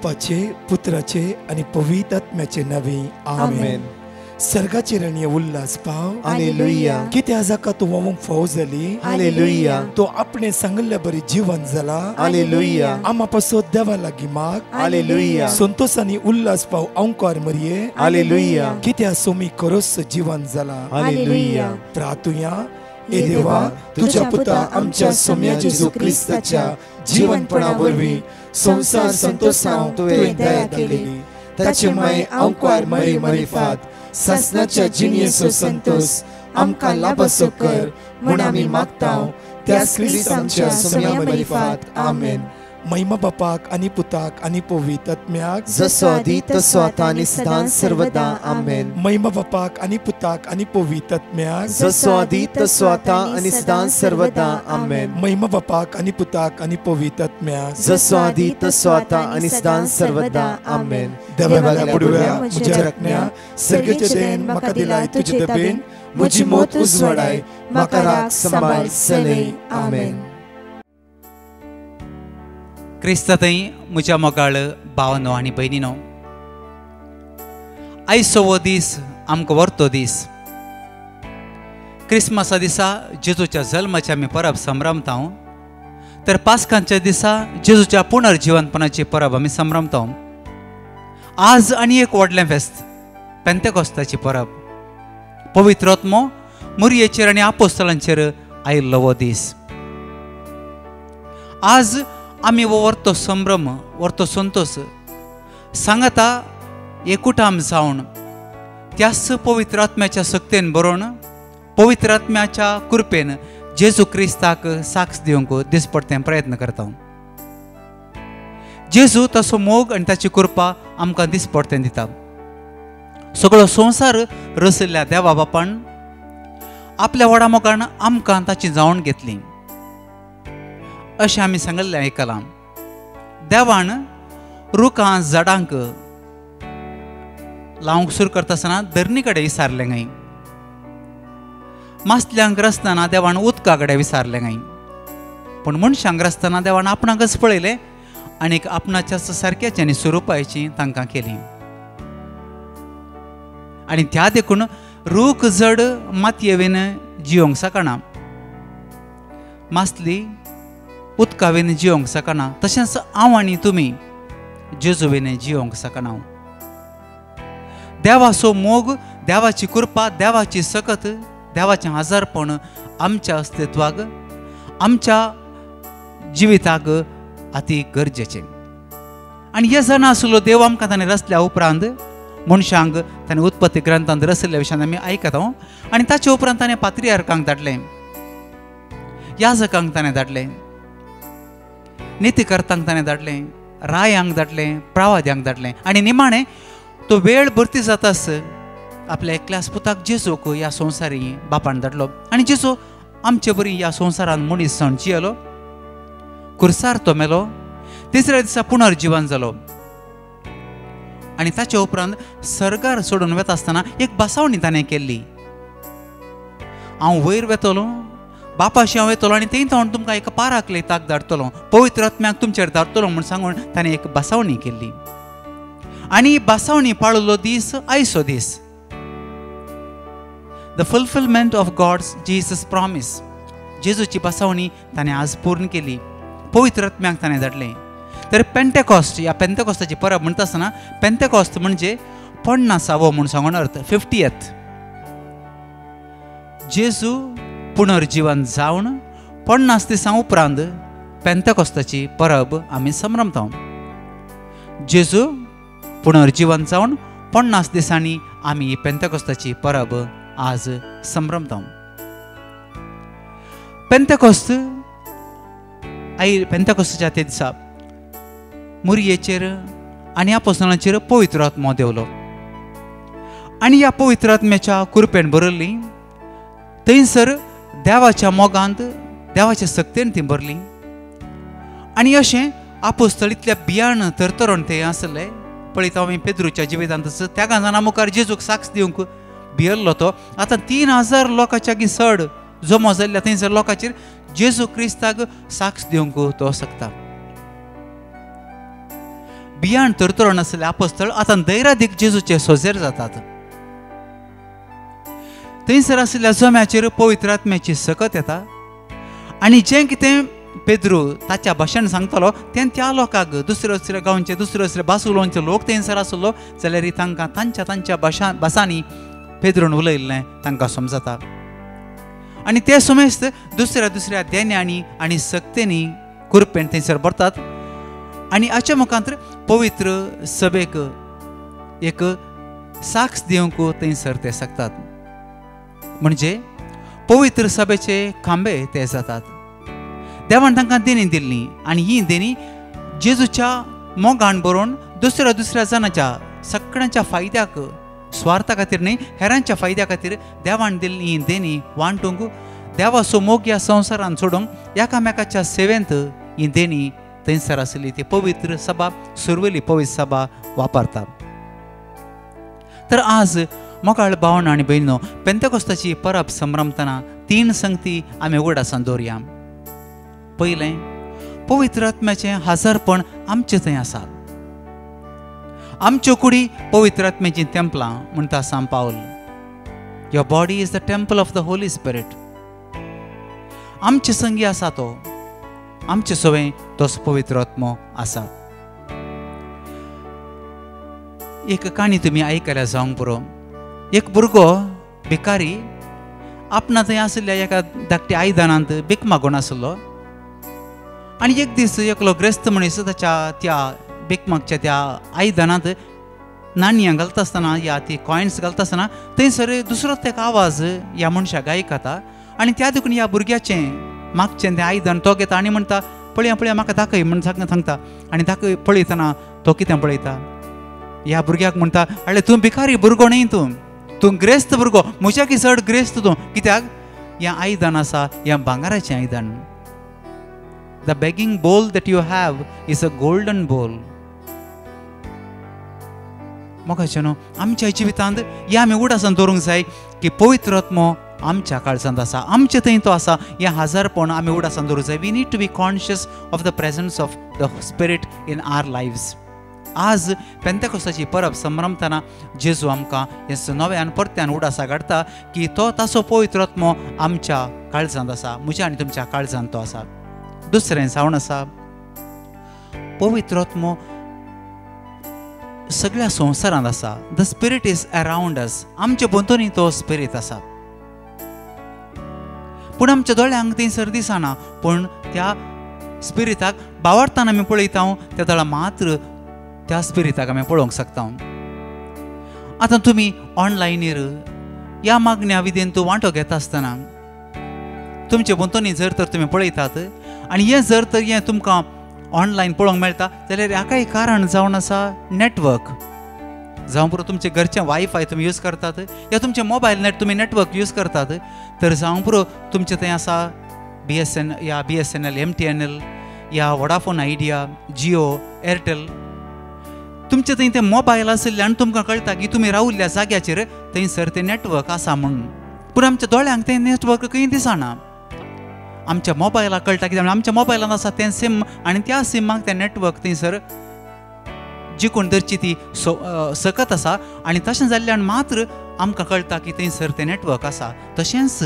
बापाचे, पुत्राचे आणि पवित्र आत्म्याचे नवे आमेन. सर्गाचेर आनी उल्हास पाव. हालेलुया. कित्या जाका तूं वोवंक फाव जाली. हालेलुया. तो आपणे सांगल्या बरी जीवन जाला. हालेलुया. आमा पासो देवा लागीं माग. हालेलुया. संतोष आनी उल्हास पाव अंकार मरिये. हालेलुया. कित्या सोमी करोस जीवन जाला. हालेलुया. प्रार्थुया. ए देवा, तुझ्या पुता आमच्या सोम्या जेजू क्रिस्ताच्या जीवनपणा वरवीं संसार संतोषांव तुवें दया केली. ताचे माय अंकार मरी मरिफात सासनाच्या जिणयेचो संतोष आमकां लाभसो कर म्हूण आमी मागतांव त्याच क्रिस्तांच्या सोम्या मरिफात आमेन. महिमा बापाक आनी पुताक आनी पवित्र आत्म्याक जसो आदी तसो आतां आनी सदां सर्वदा आमेन. महिमा बापाक आनी पुताक आनी पवित्र आत्म्याक जसो आदी तसो आतां आनी सदां सर्वदा आमेन. महिमा बापाक आनी पुताक आनी पवित्र आत्म्याक जसो आदी तसो आतां आनी सदां सर्वदा आमेन. देवाल्या पुडव्या म्हज्या रखण्या सर्गेचे देन म्हाका दिलाय तुजे दबेन म्हजी मोत उजवाडाय म्हाका राख सांबाळ सलय आमेन. क्रिस्तांतय म्हज्या मोगाळ भावांनो आनी भयणीनो, आयचो हो दीस आमकां व्हरतो दीस. क्रिस्मसा दिसा जेजूच्या जल्माचे आमी परब संभ्रमता, तर पास्कांच्या दिसा जेजूच्या पुनर्जिवंतपणाची परब आमी संभ्रमता. आज आनी एक व्हडलें फेस्त, पेंतेकोस्ताची परब. पवित्र आत्मो मुरयेचेर आनी आपोस्तलांचेर आयिल्लो हो दीस. आज आमी हो व्हरतो संभ्रम, व्हरतो संतोष सांगता एकूटाम जावन त्याच पवित्र आत्म्याच्या सक्तेन बरोवन पवित्र आत्म्याच्या कृपेन जेजू क्रिस्ताक साक्ष दिवंक दिसपडते प्रयत्न करता. जेजू तसो मोग आनी ताची कृपा आमकां दिसपडते दिता. सगळो संवसार रचयल्ल्या देवा बापान आपल्या व्हडा मोगान आमकां ताची जावन घेतली अशें आमी सांगलें आयकलां. देवान रुखां झाडांक लावंक सुरू करता आसतना धरणी कडेन विचारलें गाय. मासल्यांक रचतना देवान उदका कडेन विचारलें गाय. पूण मनशांक रचतना देवान आपणाकच पळयलें आनी आपणाच्याच सारक्याची आनी स्वरुपाची तांकां केली. आनी त्या देखून रूख जड मातयेवेन जियोंक शकना, मासली उदकावेन जियोंक शकना, तशेंच हांव आनी तुमी जेजूवेन जियोंक शकना. देवाचो मोग, देवाची कृपा, देवाची सकत, देवाचें आजारपण आमच्या अस्तित्वाक, आमच्या जिविताक अति गरजेचें. आनी हे जाणा आसलो देव आमकां ताणें रचल्या उपरांत मनशांक ताणें उत्पत्ती ग्रंथांत रचयल्ल्या विशयान आमी आयकता. आनी ताचे उपरांत ताणें पात्रियार्कांक धाडलें, याजकांक ताणें धाडलें, नितीकर्तांक ताणें धाडलें, रायांक धाडलें, प्रवाद्यांक धाडलें. आनी निमाणें तो वेळ भरती जाताच आपल्या एकल्याच पुताक जेजूक ह्या संवसारी बापान धाडलो. आनी जेजू आमचे बरी ह्या संवसारांत मनीस जावन जियेलो, कुर्सार तो मेलो, तिसऱ्या दिसा पुनर्जीवन जालो. आनी ताचे उपरांत सर्गार सोडून वता आसतना एक बासावणी ताणें केल्ली. हांव वयर वेतलो, बापाशी हांव येतलो आनी थंय हांव तुमकां एका पाराक लेताक धाडटलो, पवित्र आत्म्याक तुमचेर धाडटलो म्हूण सांगून ताणें एक बासावणी केल्ली. आनी बासावणी पाळलो दीस आयचो दीस. The fulfilment of God's Jesus promise. जेजूची बासावणी ताणें आज पूर्ण केली, पवित्र आत्म्याक ताणें धाडलें. तर पेंटेकॉस्ट, ह्या पेंटेकॉस्ताची परब म्हणटा आसतना पेंटेकॉस्ट म्हणजे 50वो म्हूण सांगून अर्थ, 50th. जेजू पुनर्जीवन जावन 50 दिसां उपरांत पेंतेकोस्ताची परब आमी संभ्रमता. जेजू पुनर्जीवन जावन 50 दिसांनी आमी ही पेंतेकोस्ताची परब आज संभ्रमता. पेंतेकोस्त पेंतेकोस्ताच्या ते दिसा मुरयेचेर आनी आपोस्तलांचेर पवित्र आत्मो देवलो. आनी ह्या पवित्र आत्म्याच्या कृपेन भरली, थंयसर देवाच्या मोगांत, देवाच्या सक्तेन ती भरली. आनी अशें आपोस्तल इतल्या बियाण तरतरोन ते आसले. पळयता आमी पेद्रूच्या जिवितांतच त्या गांजाना मुखार जेजूक साक्ष दिवंक भियल्लो तो. आतां 3000 लोकांच्या चड जमो जाल्ल्या थंयसर लोकांचेर जेजू क्रिस्ताक साक्ष दिवंक तो शकता. बियाण तरतरो नासले आपोस्तळ आतां दैरादीक जेजूचे सोजेर जातात. थंयसर आशिल्ल्या जम्याचेर पवित्र आत्म्याची सकत येता आनी जें कितें पेद्रू ताच्या भाशेन सांगतालो तें त्या लोकांक दुसऱ्या दुसऱ्या गांवचे दुसऱ्या दुसऱ्या भास उलोवचे लोक थंयसर आसलो जाल्यार तांकां तांच्या भासांनी पेद्रून उलयल्लें तांकां समजता. आनी ते समेस्त दुसऱ्या दुसऱ्या देण्यांनी आनी सक्तेनी कुरपेन थंयसर भरतात. आनी हाच्या मुखांतर पवित्र सभेक एक साक्ष दिवंक थंयसर ते शकतात. म्हणजे पवित्र सभेचे खांबे ते जातात. देवान तांकां देणी दिल्ली आनी ही देणी जेजूच्या मोगान बरोवन दुसऱ्या दुसऱ्या जाणांच्या सगळ्यांच्या फायद्याक स्वार्था खातीर न्ही हेरांच्या फायद्या खातीर देवान दिल्ली ही देणी वांटूंक देवाचो मोग ह्या संवसारान सोडूंक एकामेकाच्या सेवेंत ही देणी थंयसर आसली ती पवित्र सभा सुरवेली पवित्र सभा वापरता. तर आज मोगाळ भावना आनी भयणो पेंतेकोस्ताची परब संभ्रमतना 3 संगती आमी उगडासान दवरया. पयलें पवित्र आत्म्याचें हाजरपण आमचे थंय आसा. आमच्यो कुडी पवित्र आत्म्याची तेंपलां म्हणटा सांत पावल. Your body is the temple of the Holy spirit. आमचे संगी आसा तो, आमचे सवय तोच पवित्र आत्मो आसा. एक काणी तुमी आयकल्या जावंक पुरो. एक भुरगो भिकारी आपणा थंय आशिल्ल्या एका धाकट्या आयदनांत भीक मागून आसलो आनी एक दीस एकलो ग्रेस्त मनीस ताच्या त्या भीक मागच्या त्या आयदनांत नाणयां घालता आसतना या ती कॉयन्स घालता आसतना थंयसर दुसरोच एक आवाज ह्या मनशाक आयकता आनी त्या देखून ह्या भुरग्याचें मागचें तें आयदन तो घेता आनी म्हणटा पळया पळया म्हाका दाखय म्हण सांगता. आनी दाखय पळयतना तो कितें पळयता ह्या भुरग्याक म्हणटा अळे तूं भिकारी भुरगो न्ही तूं ग्रेस्त भुरगो म्हज्या की चड ग्रेस्त तूं कित्याक हें आयदन आसा हें भांगाराचें आयदन. द बेगिंग बोल that you have is a golden बोल. मोगाचे न्हू आमच्या जिवितांत हें आमी उगडासान दवरूंक जाय की पवित्र आत्मो आमच्या काळजांत आसा, आमचे थंय तो आसा. हें हाजरपण आमी उगडासान दवरूंक जाय. We need to be conscious of the presence of the spirit in our lives. आज पेंतेकोस्ताची परब संभ्रमतना जेजू आमकां हें नव्यान परत्यान उगडासा काडटा की तो ताचो पवित्र आत्मो आमच्या काळजांत आसा, म्हज्या आनी तुमच्या काळजांत तो आसा. दुसरें जावन आसा पवित्र आत्मो सगळ्या संवसारांत आसा. The spirit is around us. आमचे भोंवतणी तो स्पिरीट आसा पूण आमच्या दोळ्यांक थंयसर दिसना. पूण त्या स्पिरिताक भावार्थान आमी पळयता त्या दोळा मात्र त्या स्पिरिताक आमी पळोवंक शकता. आतां तुमी ऑनलायनीर ह्या मागण्या विधेन तूं वांटो घेता आसतना तुमचे भोंवतणी जर तर तुमी पळयतात आनी हें जर तर हें तुमकां ऑनलायन पळोवंक मेळटा जाल्यार हाका एक कारण जावन आसा नेटवर्क. जावं पुरो तुमचे घरचें वायफाय तुमी यूज करतात या तुमचे मोबायल नेट तुमी नेटवर्क यूज करतात तर जावं पुरो तुमचे थंय आसा BSNL MTNL या वोडाफोन आयडिया जियो एअरटेल. तुमचे थंय ते मोबायल आशिल्ल्यान तुमकां कळटा की तुमी राविल्ल्या जाग्याचेर थंयसर तें नेटवर्क आसा म्हणून. पूण आमच्या दोळ्यांक तें नेटवर्क खंय दिसना. आमच्या मोबायलाक कळटा कित्याक आमच्या मोबायलांत आसा तें सिम आनी त्या सिमाक तें नेटवर्क थंयसर जी कोण धरची ती सकत आसा आनी तशें जाल्ल्यान मात्र आमकां कळटा की थंयसर तें नेटवर्क आसा. तशेंच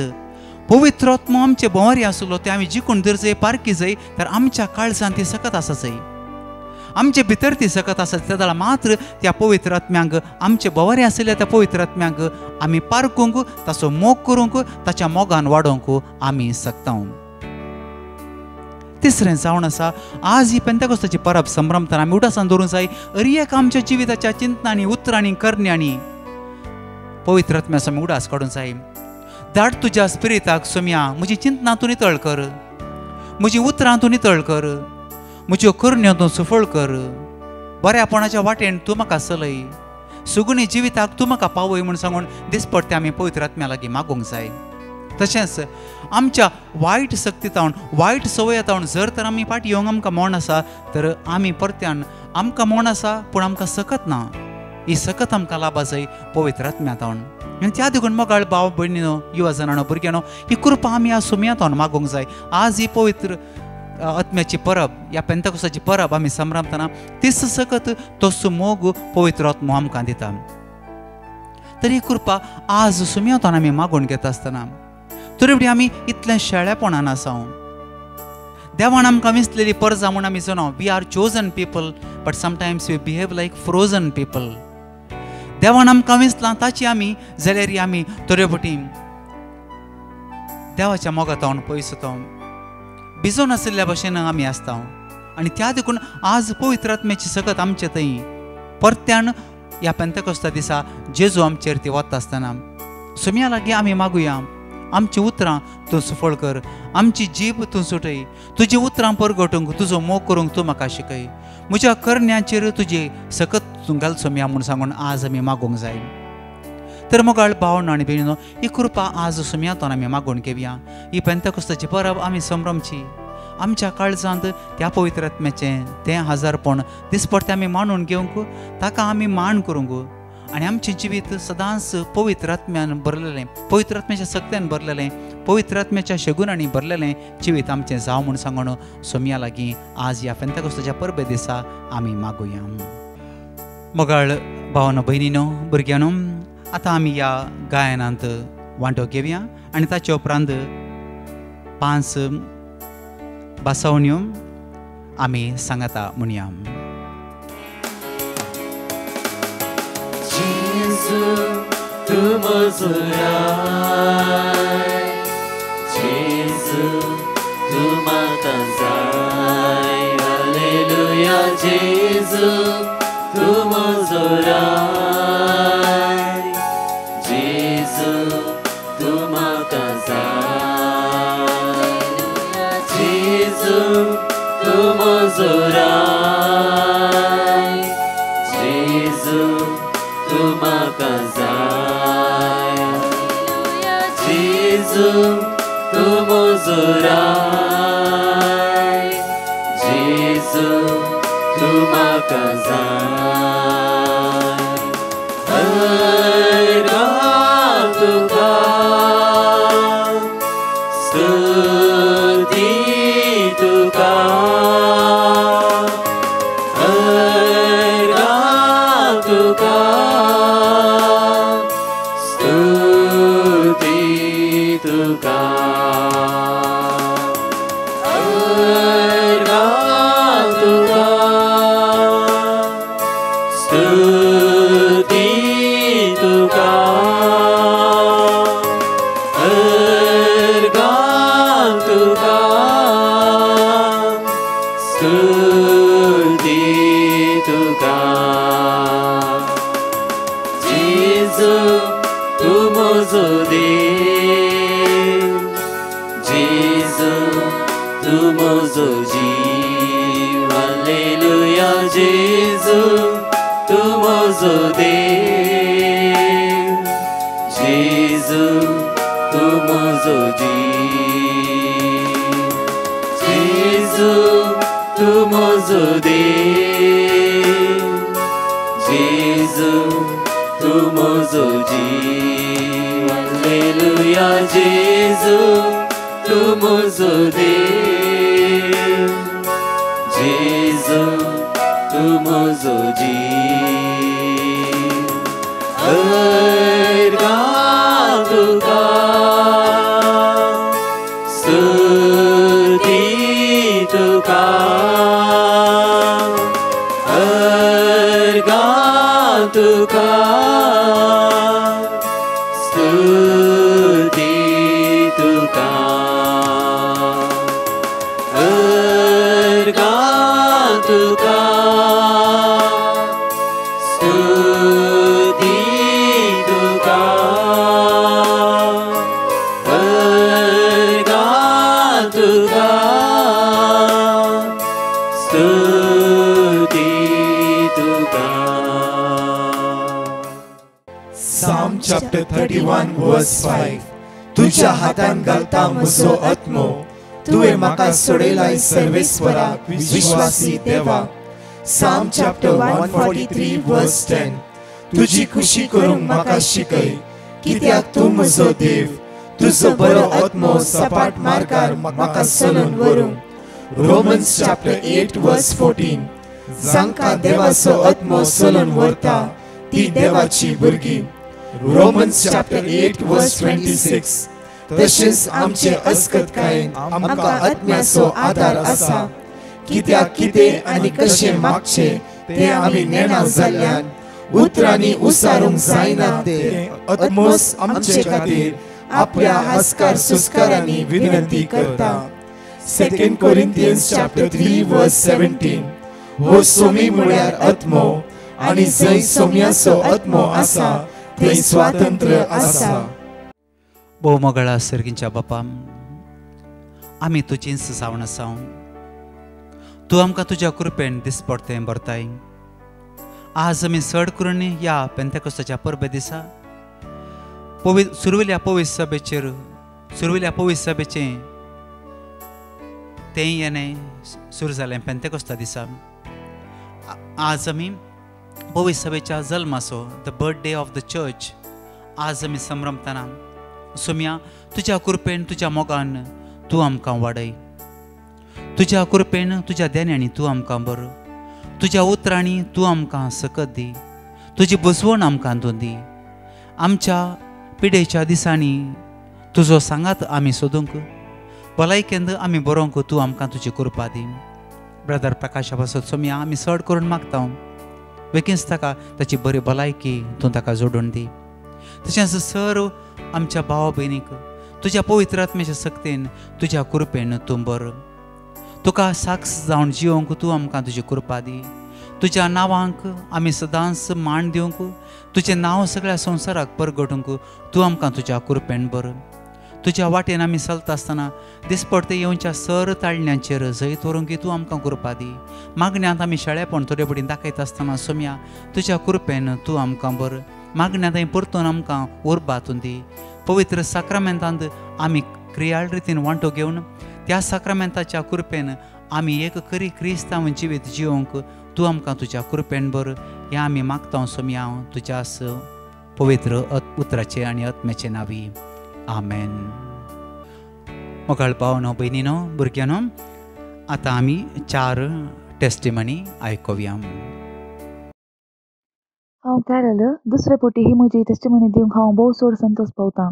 पवित्र आत्मो आमचे बोवारी आसलो ते आमी जिखून धरचय पारकी जाय तर आमच्या काळजांत ती सकत आसा जाय. आमचे भितर ती सकत आसा त्या जाल्यार मात्र त्या पवित्र आत्म्यांक आमचे बोवारी आशिल्ल्या त्या पवित्र आत्म्यांक आमी पारकूंक ताचो मोग करूंक ताच्या मोगान वाडोवंक आमी शकता. तिसरें जावन आसा आज ही पेंतेकोस्ताची परब संभ्रमतना आमी उगडासान दवरूंक जाय एक आमच्या जिविताच्या चिंतनांनी उतरांनी करण्यांनी पवित्र आत्म्याचो आमी उडास काडूंक जाय. धाड तुज्या स्पिरिताक सोम्या म्हजी चिंतनां तूं नितळ कर, म्हजी उतरां तूं नितळ कर, म्हज्यो करण्यो तूं सफळ कर, बऱ्यापणाच्या वाटेन तूं म्हाका चलय, सुगुणी जिविताक तूं म्हाका पावय म्हूण सांगून दिसपट्टे आमी पवित्र आत्म्या लागीं मागूंक जाय. तशेंच आमच्या वायट सक्तीतावन वायट संवयातावन जर तर आमी फाटी येवंक आमकां मोण आसा तर आमी परत्यान आमकां मोण आसा पूण आमकां सकत ना. ही सकत आमकां लाभा जाय पवित्र आत्म्यातावन. आनी त्या देखून मोगाळ भाव भयणीनो युवा जणांनो भुरग्यांनो ही कृपा आमी ह्या सुमयातावन मागूंक जाय. आज ही पवित्र आत्म्याची परब या पेंतकोस्ताची परब आमी संभ्रमतना तीस सकत तो मोग पवित्र आत्मो आमकां दिता. तरी कृपा आज सुमयतान आमी मागून घेता आसतना तरी आमी इतलें शेळेपणान आसां. देवान आमकां विसलेली परजा म्हूण आमी सुनो we are chosen people but sometimes we behave like frozen people. देवान आमकां विसलां ताची आमी जाल्यार आमी तरेपटी देवाच्या मोगातावन पयस भिजोन आशिल्ल्या भशेन आमी आसता. आनी त्या देखून आज पवित्र आत्म्याची सकत आमचे थंय परत्यान ह्या पेंतकोस्ता दिसा जेजू आमचेर ती वता आसतना सुमया लागीं आमी मागुया आमची उतरां तूं सफळ कर, आमची जीब तूं सुटय, तुजी उतरां परगटूंक तुजो मोग करूंक तूं म्हाका शिकय, म्हज्या करण्यांचेर तुजी सकत तूं घाल सुमया म्हूण सांगून आज आमी मागूंक जाय. तर मोगाळ भावनो आनी भयणीनो ही कृपा आज सुमयातान आमी मागून घेवया. ही पेंतकोस्ताची परब आमी संभ्रमची आमच्या काळजांत त्या पवित्र आत्म्याचें तें हजारपण दिसपट्टे आमी मानून घेवंक ताका आमी मान करूंक आनी आमचें जिवीत सदांच पवित्र आत्म्यान भरलेलें, पवित्र आत्म्याच्या सक्त्यान भरलेलें, पवित्र आत्म्याच्या शगुनांनी भरलेलें जिवीत आमचें जावं म्हूण सांगून सुमया लागीं आज ह्या पेंतकोस्ताच्या परबे दिसा आमी मागुया. मोगाळ भावनो भयणीनो भुरग्यांनो आतां आमी ह्या गायनांत वांटो घेवया आनी ताचे उपरांत 5 बासावण्यो आमी सांगता म्हणया. तू म्हजो राय, जेजू तू म्हाका जाय, हालेलुया. जेजू तू म्हजो राय, जेजू तू म्हाका जाय, जेजू तू म्हजो राय, जेजू तू म्हाका जाय, जेजू तू म्हजो राय, जेजू तू म्हाका जाय. अर्गां तुका स्तुती तुका, अर्गां तुका तुका, अर्गां तुका स्तुती तुका, अर्गां तुका स्तुती तुका. जेजू तू म्हजो देव, जेजू तू म्हजो जीव, हालेलुया. जेजू तू म्हजो देव, जेजू तू म्हजो जीव, जेजू तू म्हजो देव, जेजू तू म्हजो जीव, हालेलुया. जेजू तू म्हजो देव, जेजू तू म्हजो जीव. अर्गां तुका स्तुती तुका, अर्गां तुका स्तुती तुका, अर्गां तुका स्तुती तुका, अर्गां तुका स्तुती तुका. Psalm chapter 31 verse 5. तुझ्या हातान घालता म्हजो आत्मो, तुवें म्हाका सोडयलाय सर्वेस्पराक विश्वासी देवा. Psalm chapter 143 verse 10. तुझी खुशी करूंक म्हाका शिकय, कित्याक तूं म्हजो देव. तुजो बरो आत्मो सपाट मार्गार म्हाका चलून व्हरूंक, Romans chapter 8 verse 14. जांकां देवाचो आत्मो सोलून व्हरता ती देवाची भुरगीं. Romans chapter 8 verse 26. तशेंच आमचे अस्खतकायेन आमकां आत्म्याचो आदार आसा. कित्याक कितें आनी कशें मागचें तें आमी नेणाव जाल्ल्यान उतरांनी उसारूंक जायना ते आत्मोस आमचे खातीर आपल्या हास्कार सुस्कारांनी विनंती करता. 2 Corinthians chapter 3 verse 17. हो सोमी म्हळ्यार आत्मो आनी जंय सोम्याचो आत्मो आसा थंय स्वातंत्र्य आसा. भोवमोगळा सर्गींच्या बापा, आमी तुजींच सावण आसा. तूं आमकां तुज्या कृपेन दिसपडतें भरताय. आज आमी चड करून ह्या पेंतेकोस्ताच्या परबे दिसा सुरविल्ल्या पवित्र सभेचें तें येणें सुरू जालें पेंतेकोस्ता दिसा. आज आमी पवित्र सभेच्या जल्माचो the birthday of the church आज आमी संभ्रमतना. सोम्या, तुज्या कृपेन तुज्या मोगान तूं आमकां वाडय. तुज्या कृपेन तुज्या देण्यांनी तूं आमकां बर. तुज्या उतरांनी तूं आमकां सकत दी. तुजी बसवण आमकां दी. आमच्या पिडेच्या दिसांनी तुजो सांगात आमी सोदूंक, भलायकेंद आमी बरोवंक तूं आमकां तुजी कृपा दी. ब्रदर प्रकाशा पासत सोम्या आमी चड करून मागता. बेगीनच ताका ताची बरी भलायकी तूं ताका जोडून दी. तशेंच सर्व आमच्या भावा भयणीक तुज्या पवित्र आत्म्याच्या सक्तीन तुज्या कृपेन तूं बर. तुका साक्ष जावन जिवंक तूं आमकां तुजी कृपा दी. तुज्या नांवांक आमी सदांच मान दिवंक, तुजें नांव सगळ्या संवसाराक परगटूंक तूं आमकां तुज्या कृपेन बर. तुज्या वाटेन आमी चलता आसतना दिसपडटे येवच्या सर ताळण्यांचेर जैत व्हरूंक तूं आमकां कृपा दी. मागण्यांत आमी शेळेपण थोडे बडीन दाखयता आसतना सोम्या तुज्या कृपेन तूं आमकां बर. मागण्यांत थंय परतून आमकां उर्बातून दी. पवित्र साक्रामेंतांत आमी क्रियाळ रितीन वांटो घेवन त्या साक्रामेंताच्या कृपेन आमी एक खरी क्रिस्तांव जिवीत जिवंक तूं आमकां तुज्या कृपेन बर. हें आमी मागता सोम्या तुज्याच पवित्र उतराचे आनी आत्म्याचे नांवी. आमेन. मोगाळ भावनो भयणीनो भुरग्यानो, आतां आमी 4 टेस्टिमनी आयकुया. हांव कॅरल दुसरे फावटी ही म्हजी टेस्टिमनी दिवंक हांव भोव चड संतोश पावतां.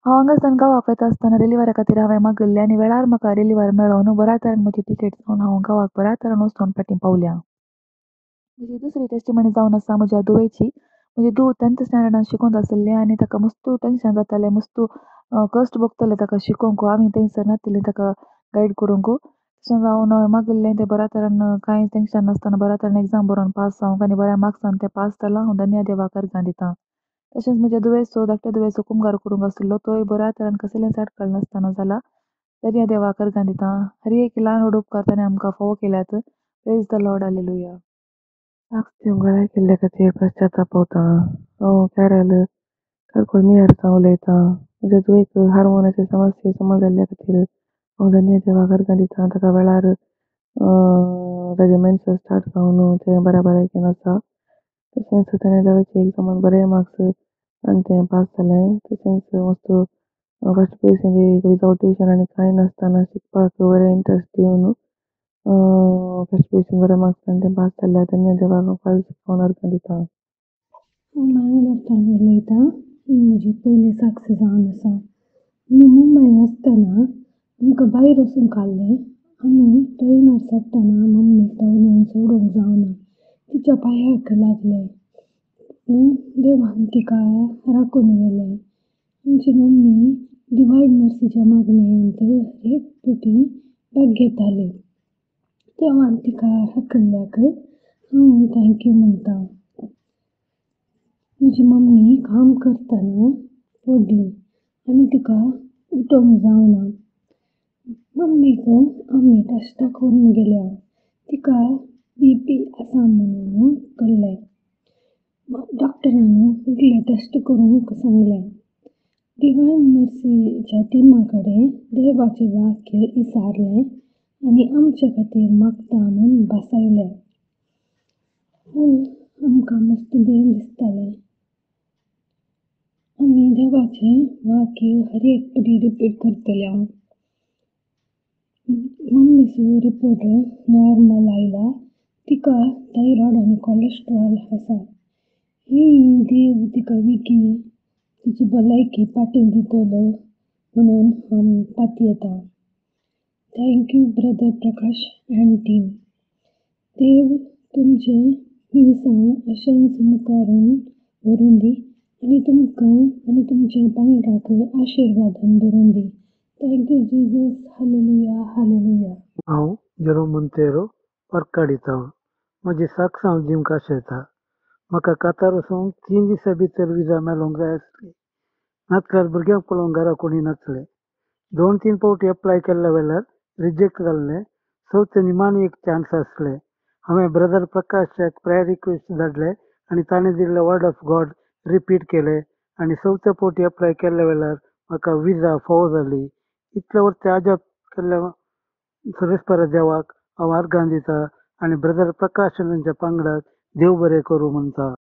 हांव हांगासान गांवाक वता आसतना रेल्वेवारा खातीर हांवें मागयल्लें आनी वेळार म्हाका रेल्वेवार मेळोन बऱ्या तरेन म्हजी तिकेट जावन हांव गांवाक बऱ्या तरेन वचून फाटीं पावल्या. म्हजी दुसरी टेस्टिमनी जावन आसा म्हज्या धुवेची. म्हजी धूव 10th स्टँडर्डान शिकोवन आसलें आनी ताका मस्तू टेंशन जातालें, मस्तू कश्ट भोगतालें ताका शिकोवंक. आमी थंयसर नासलेलीं ताका गायड करूंक. तशेंच हांव मागयल्लें तें बऱ्या तरेन कांय टेंशन नासतना बऱ्या तरेन एग्जाम बरोवन पास जावंक आनी बऱ्या मार्क्सान तें पास जालां. हांव धन्य देवाक अर्घां दितां. तशेंच म्हज्या दुवेचो धाकट्या दुवेचो कुंभार करूंक आशिल्लो, तोय बऱ्या तरेन कसलेंच आडखळ नासतना जाला. धन्य देवाक अर्घां दितां. हर एक ल्हान व्हड उपकार ताणें आमकां फोव केल्यात. Praise the lord, hallelujah. गळ्या केल्ल्या खातीर पश्चाताप पावतां. हांव कॅरल कारकोळ मियारसां उलयतां. म्हज्या दुवेक हार्मोनाचे समस्या समा जाल्ल्या खातीर हांव धन्य देवाक अर्घां दितां. ताका वेळार ताजे मेन्स स्टार्ट जावन तें बऱ्या भलायकेन आसा. तशेंच ताणें जावेचे एग्जामांत बरे मार्क्स आनी तें पास जालें. तशेंच मस्तू फस्ट पी.यू.सी. विदावट ट्युशन आनी कांय नासतना शिकपाक बरें इंट्रस्ट दिवन फस्ट पी.यू.सी. बरे मार्क्स आनी तें पास जाल्ल्या धन्य देवाक हांव काळजी पावन अर्घां दितां. हांव मांगलातान उलयतां. ही म्हजी पयली साक्ष जावन आसा. आमी मुंबय आसतना आमकां भायर वचूंक आहलें. आमी ट्रेनार चडटना मम्मीक धांवन येवन सोडूंक जावना. तिच्या पांयाक लागलें. देवान तिका राखून व्हेलें. आमची मम्मी डिवायन मर्सीच्या मागणेंत एक फावटी भाग घेताली. देवान तिका राखल्याक हांव थँक्यू म्हणटां. म्हजी मम्मी काम करतना पडली आनी तिका उठोवंक जावना. मम्मीक आमी टेस्टाक व्हरून गेल्या. तिका BP आसा म्हणून कळ्ळें. डॉक्टरान फुडले टेस्ट करूंक सांगलें. डिवायन मर्सीच्या टिमा कडेन देवाचें वाक्य इसारलें आनी आमचे खातीर मागता म्हूण भासायलें. आमकां मस्त बेन दिसतालें. आमी देवाचें वाक्य हर एक पाटी रिपीट करतले. मम्मीचो रिपोर्ट नॉर्मल आयला. तिका थायरॉयड आनी कोलेस्ट्रॉल आसा. ही देव तिका विकी तिची भलायकी पाटेन दितलो म्हणून हांव पातयेतां. Thank you brother Prakash and team. देव तुमचे मिसां अशेंच मुखारून व्हरून दी आनी तुमकां आनी तुमच्या पांगडाक आशिर्वादान भरून दी. Thank you Jesus. Hallelujah hallelujah. हांव जेरो मोंतेरो पर्काडितां. म्हजी साक्स हांव जिमका शेता. म्हाका कातार वचूंक 3 दिसां भितर विजा मेळोंक जाय आसली. नातल्यार भुरग्यांक पळोवंक घरा कोणी नासले. 2-3 फावटी अप्लाय केल्ल्या वेळार रिजेक्ट जाल्लें. चवथे निमाणी एक चान्स आसले. हांवें ब्रदर प्रकाशाक प्रेयर रिक्वेस्ट धाडले आनी ताणें दिल्ले वर्ड ऑफ गॉड रिपीट केले आनी चवथे फावटी अप्लाय केल्ल्या वेळार म्हाका विजा फावो जाली. इतले वर्स अजाप केल्ल्या सुरेस्परा देवाक हांव आर्गां दिता आनी ब्रदर प्रकाश आनी तांच्या पांगडाक देव बरें करूं म्हणटा.